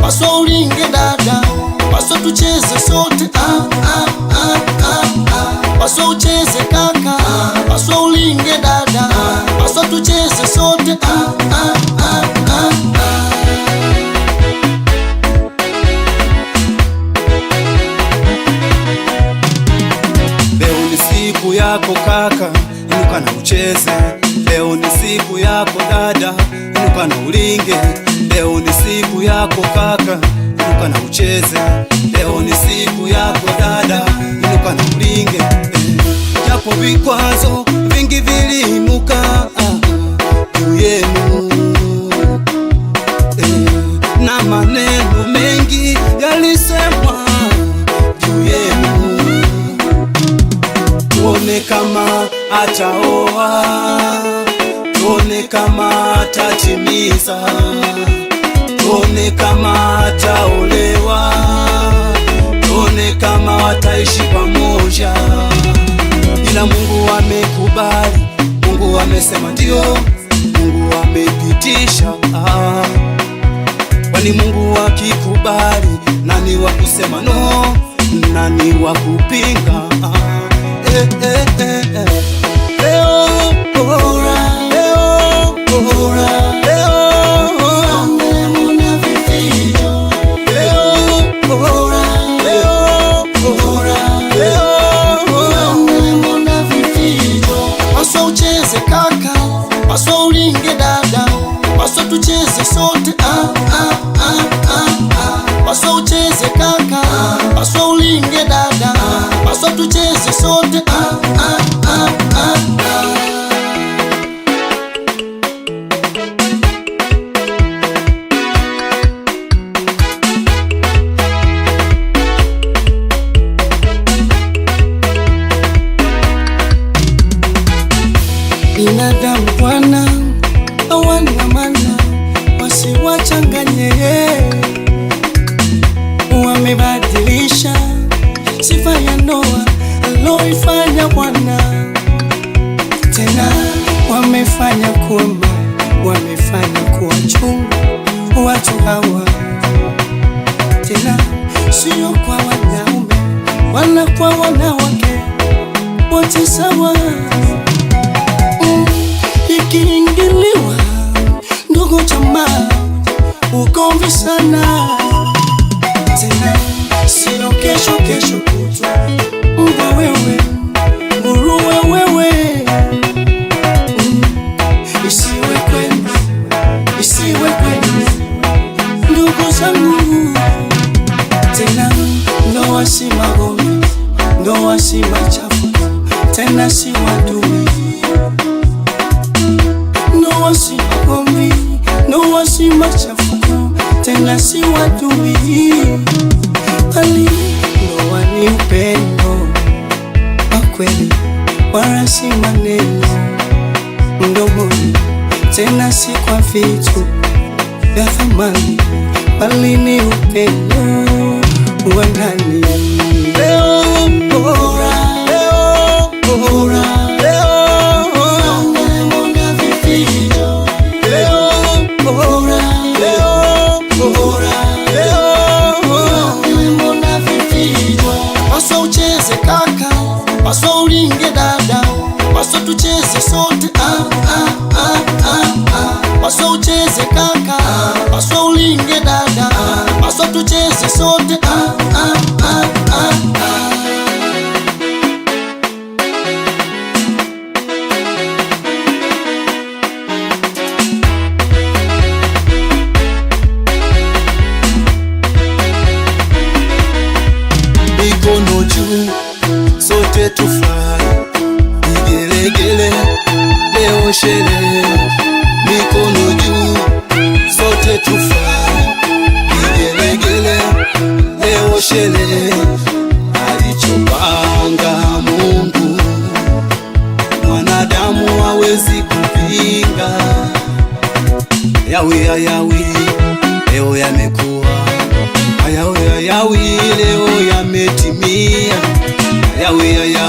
paswa ulinge dada, paswa tucheze sote paswa ucheze kaka, paswa ulinge dada, paswa tucheze sote Leo ni siku yako kaka, inuka na ucheze. Leo ni siku yako dada, inuka na ulinge. Leo ni siku yako kaka, inuka na ucheze. Leo ni siku yako dada, inuka na ulinge. Japo vikwazo vingi viliinuka juu yenu, na maneno mengi yalisemwa juu yenu. Tuone kama ataoa, tuone kama atatimiza, tuone kama ataolewa, tuone kama wataishi pamoja. Ila Mungu amekubali, Mungu amesema ndio, Mungu amepitisha. Kwani Mungu akikubali, nani wa kusema no, nani wa kupinga? Leo bora, leo bora, leo muna vifijo. Leo bora, leo bora, leo muna vifijo. Paswa ucheze kaka, paswa ulinge dada, paswa tucheze sote paswa ucheze kaka, paswa ulinge dada, paswa tucheze sote Binadamu bwana hawana maana, wasiwachanganye. Wamebadilisha sifa ya ndoa aloifanya Bwana, tena wamefanya kuwa mbaya, wamefanya kuwa chungu. Watu hawa tena sio kwa wanaume wala kwa wanawake, wote sawa. Ikiingiliwa ndugu jamaa, ugomvi sana. Tena sio kesho kutwa, mbwa wewe, nguruwe wewe. Isiwe kwenu, isiwe kwenu ndugu zangu. Tena ndoa si magomvi, ndoa si machafu, tena si wadui. Ndoa si magomvi, ndoa si machafu, tena si wadui. Bali ndoa ni upendo wa kweli, wala si maneno mdomoni, tena si kwa vitu vya thamani, bali ni upendo wa ndani. Leo bora, leo bora, leo muna vifijo. Leo bora, leo bora, leo muna vifijo. Paswa ucheze kaka, paswa ulinge dada, paswa tucheze sote paswa ucheze kaka, paswa ulinge dada, paswa tucheze sote Mikono juu, sote tufurahi, vigelegele, leo sherehe. Mikono juu, sote tufurahi, vigelegele, leo sherehe. Alichopanga Mungu, mwanadamu hawezi kupinga. Yawi yawi, leo yamekuwa. Yawi yawi, leo yametimia. Yawi yawi.